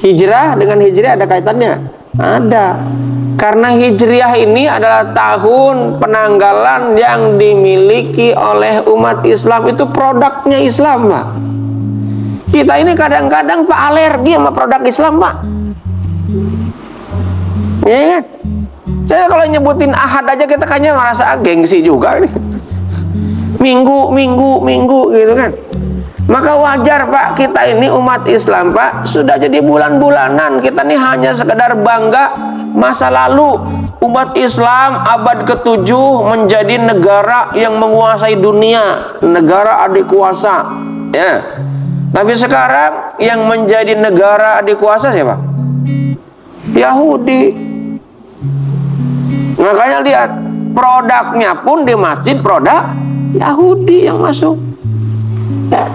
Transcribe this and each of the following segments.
Hijrah dengan hijriah ada kaitannya? Ada. Karena hijriah ini adalah tahun penanggalan yang dimiliki oleh umat Islam. Itu produknya Islam, Pak. Kita ini kadang-kadang Pak alergi sama produk Islam, Pak. Ya kan? Saya kalau nyebutin Ahad aja kita kayaknya merasa gengsi juga nih. Minggu gitu kan. Maka wajar Pak, kita ini umat Islam Pak, sudah jadi bulan-bulanan. Kita ini hanya sekedar bangga masa lalu umat Islam abad ke-7 menjadi negara yang menguasai dunia, negara adik kuasa, ya. Tapi sekarang yang menjadi negara adik kuasa siapa? Yahudi. Makanya lihat, produknya pun di masjid produk Yahudi yang masuk, ya.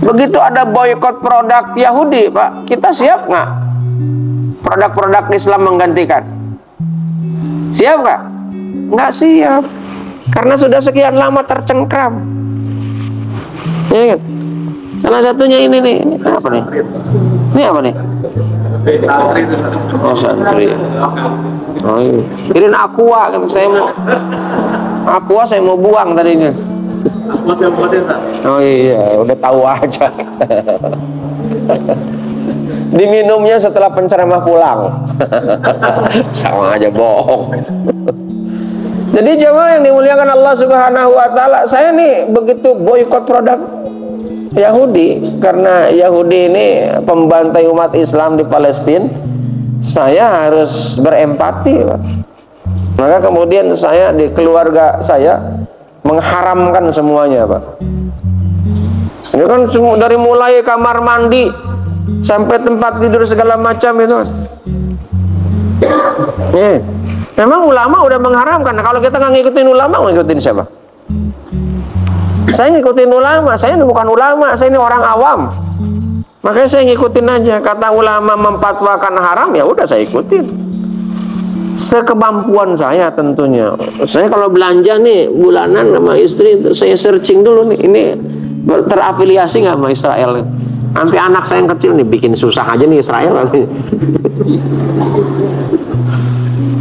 Begitu ada boykot produk Yahudi, Pak, kita siap nggak produk-produk Islam menggantikan? Siap nggak? Nggak siap, karena sudah sekian lama tercengkram. Ya kan? Salah satunya ini nih, ini apa nih? Ini apa nih? Oh, santri. Oh, ini Aqua, kan saya mau Aqua, saya mau buang tadinya. Oh iya, udah tahu aja. Diminumnya setelah penceramah pulang. Sama aja bohong. Jadi jemaah yang dimuliakan Allah Subhanahu wa taala, saya nih begitu boikot produk Yahudi, karena Yahudi ini pembantai umat Islam di Palestina, saya harus berempati, Pak. Maka kemudian saya di keluarga saya mengharamkan semuanya, Pak. Ini kan dari mulai kamar mandi sampai tempat tidur segala macam itu kan. Memang ulama udah mengharamkan. Nah, kalau kita nggak ngikutin ulama, mau ngikutin siapa? Saya ngikutin ulama. Saya ini bukan ulama, saya ini orang awam. Makanya saya ngikutin aja. Kata ulama memfatwakan haram, ya udah saya ikutin. Sekemampuan saya tentunya. Saya kalau belanja nih bulanan sama istri, saya searching dulu nih, ini terafiliasi nggak sama Israel? Sampai anak saya yang kecil nih bikin susah aja nih Israel.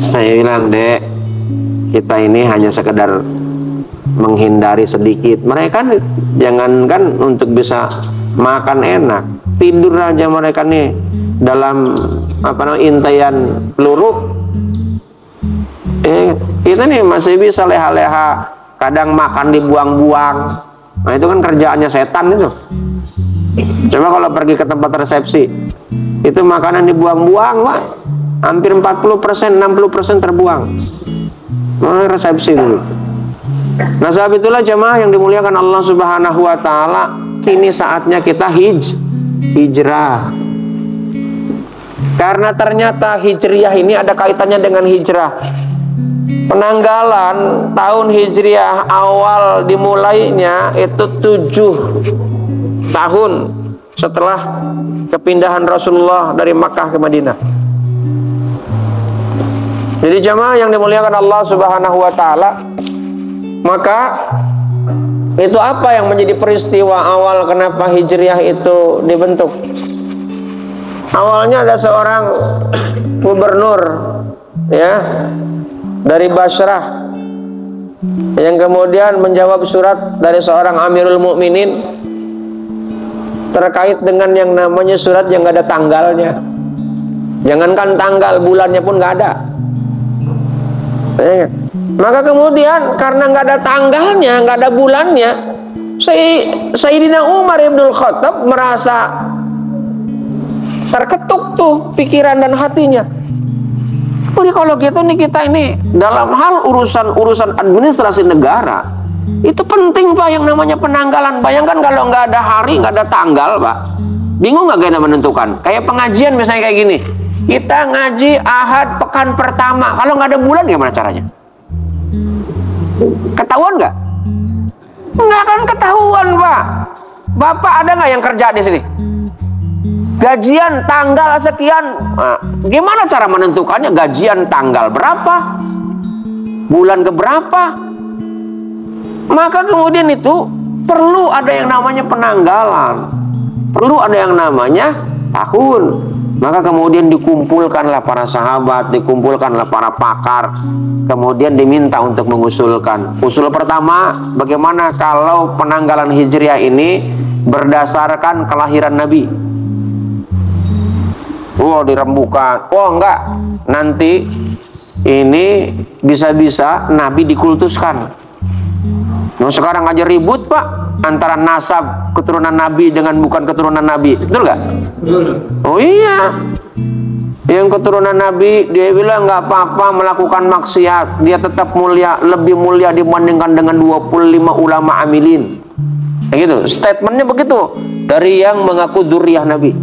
Saya bilang, Dek, kita ini hanya sekedar menghindari sedikit. Mereka nih, jangankan untuk bisa makan enak, tidur aja mereka nih dalam intaian peluru. Kita nih masih bisa leha-leha, kadang makan dibuang-buang. Nah itu kan kerjaannya setan itu. Coba kalau pergi ke tempat resepsi, itu makanan dibuang-buang, Pak. Hampir 40%, 60% terbuang. Nah, resepsi dulu. Nah sebab itulah jemaah yang dimuliakan Allah Subhanahu wa taala, kini saatnya kita hijrah. Karena ternyata hijriah ini ada kaitannya dengan hijrah. Penanggalan tahun hijriah awal dimulainya itu 7 tahun setelah kepindahan Rasulullah dari Makkah ke Madinah. Jadi jamaah yang dimuliakan Allah Subhanahu wa taala, maka itu apa yang menjadi peristiwa awal kenapa hijriah itu dibentuk? Awalnya ada seorang gubernur, ya, dari Basrah, yang kemudian menjawab surat dari seorang Amirul Mukminin terkait dengan yang namanya surat yang gak ada tanggalnya. Jangankan tanggal, bulannya pun gak ada. Maka kemudian karena gak ada tanggalnya, gak ada bulannya, Sayyidina Umar Ibnul Khattab merasa terketuk tuh pikiran dan hatinya. Jadi kalau gitu nih, kita ini dalam hal urusan administrasi negara itu penting, Pak, yang namanya penanggalan. Bayangkan kalau nggak ada hari, nggak ada tanggal, Pak, bingung nggak kita menentukan? Kayak pengajian misalnya kayak gini, kita ngaji Ahad pekan pertama, kalau nggak ada bulan gimana caranya? Ketahuan nggak? Nggak akan ketahuan, Pak. Bapak ada nggak yang kerja di sini? Gajian tanggal sekian, nah, gimana cara menentukannya? Gajian tanggal berapa, bulan keberapa? Maka kemudian itu perlu ada yang namanya penanggalan. perlu ada yang namanya tahun. Maka kemudian dikumpulkanlah para sahabat, dikumpulkanlah para pakar, kemudian diminta untuk mengusulkan. Usul pertama, bagaimana kalau penanggalan Hijriah ini berdasarkan kelahiran Nabi? Oh, dirembukan. Oh, enggak. Nanti ini bisa-bisa Nabi dikultuskan. Nah, sekarang aja ribut, Pak, antara nasab keturunan Nabi dengan bukan keturunan Nabi. Betul nggak? Betul. Oh iya. Yang keturunan Nabi dia bilang nggak apa-apa melakukan maksiat, dia tetap mulia, lebih mulia dibandingkan dengan 25 ulama amilin. Kayak gitu. Statementnya begitu dari yang mengaku dzurriyyah Nabi.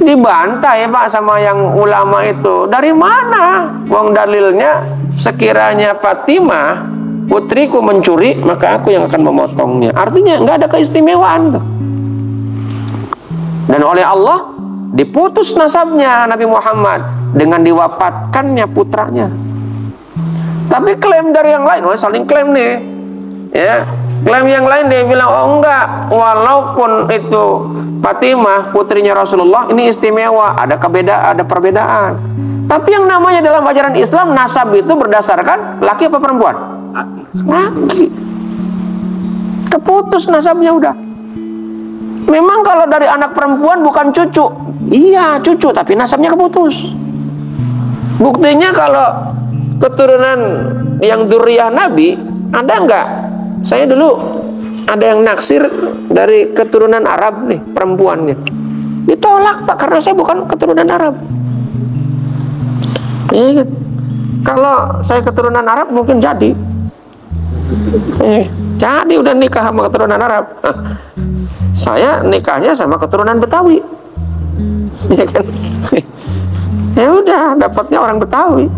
Dibantah ya Pak sama yang ulama itu. Dari mana? Wong dalilnya sekiranya Fatimah putriku mencuri, maka aku yang akan memotongnya. Artinya nggak ada keistimewaan. Dan oleh Allah diputus nasabnya Nabi Muhammad dengan diwafatkannya putranya. Tapi klaim dari yang lain, oh saling klaim nih, ya. Klaim yang lain dia bilang, oh enggak, walaupun itu Fatimah putrinya Rasulullah, ini istimewa, ada perbedaan. Tapi yang namanya dalam ajaran Islam nasab itu berdasarkan laki apa perempuan? Laki. Keputus nasabnya udah. Memang kalau dari anak perempuan bukan cucu. Iya cucu, tapi nasabnya keputus. Buktinya kalau keturunan yang dzurriyyah Nabi, ada enggak? Saya dulu ada yang naksir dari keturunan Arab nih, perempuannya. Ditolak Pak, karena saya bukan keturunan Arab. Iya kan? Kalau saya keturunan Arab mungkin jadi. Jadi udah nikah sama keturunan Arab. Saya nikahnya sama keturunan Betawi. Ya kan? Ya udah, dapatnya orang Betawi.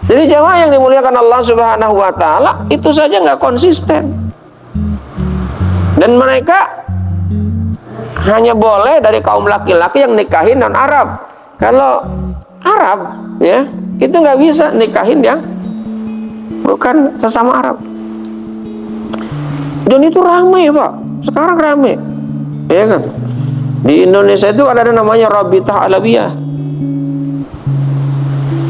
Jadi jamaah yang dimuliakan Allah Subhanahu wa taala itu saja nggak konsisten. Dan mereka hanya boleh dari kaum laki-laki yang nikahin non Arab. Kalau Arab ya, itu nggak bisa nikahin yang bukan sesama Arab. Dan itu ramai Pak, sekarang ramai, ya kan? Di Indonesia itu ada namanya Rabitah Alawiyah.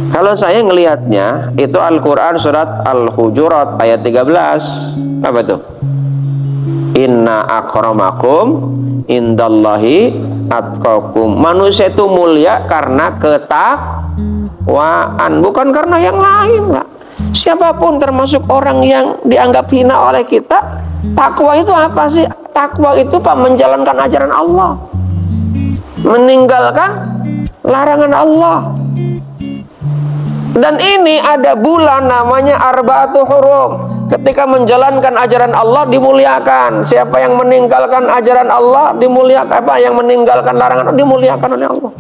Kalau saya ngelihatnya itu Al-Quran surat Al-Hujurat ayat 13. Apa itu? Inna akramakum indallahi atqakum. Manusia itu mulia karena ketakwaan, bukan karena yang lain Pak. Siapapun termasuk orang yang dianggap hina oleh kita, takwa itu apa sih? Takwa itu Pak menjalankan ajaran Allah, meninggalkan larangan Allah. Dan ini ada bulan namanya Arba'atu Hurum. Ketika menjalankan ajaran Allah dimuliakan. Siapa yang meninggalkan ajaran Allah dimuliakan, apa yang meninggalkan larangan Allah dimuliakan oleh Allah.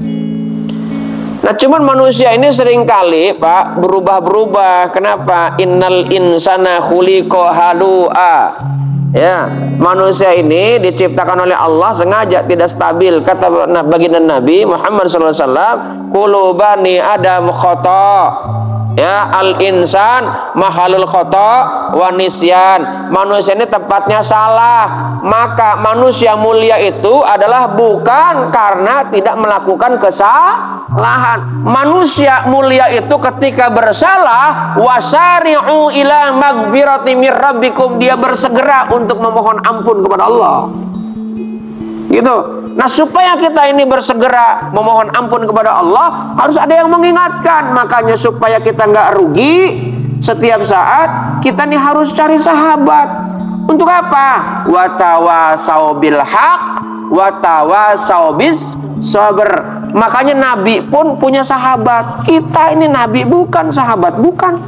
Nah cuman manusia ini seringkali Pak berubah-berubah. Kenapa? Innal insana khuliqa halu'a. Ya, manusia ini diciptakan oleh Allah sengaja tidak stabil. Kata baginda Nabi Muhammad SAW, kullu bani Adam khata. Ya, al insan mahalul khata wa nisyan. Manusia ini tempatnya salah. Maka manusia mulia itu adalah bukan karena tidak melakukan kesalahan. Manusia mulia itu ketika bersalah, wasari'u ila magfirati mir rabbikum, dia bersegera untuk memohon ampun kepada Allah. Gitu. Nah supaya kita ini bersegera memohon ampun kepada Allah, harus ada yang mengingatkan. Makanya supaya kita nggak rugi setiap saat, kita nih harus cari sahabat. Untuk apa? Watawasau bil haq, watawasau bis sabr. Makanya Nabi pun punya sahabat. Kita ini Nabi bukan, sahabat bukan.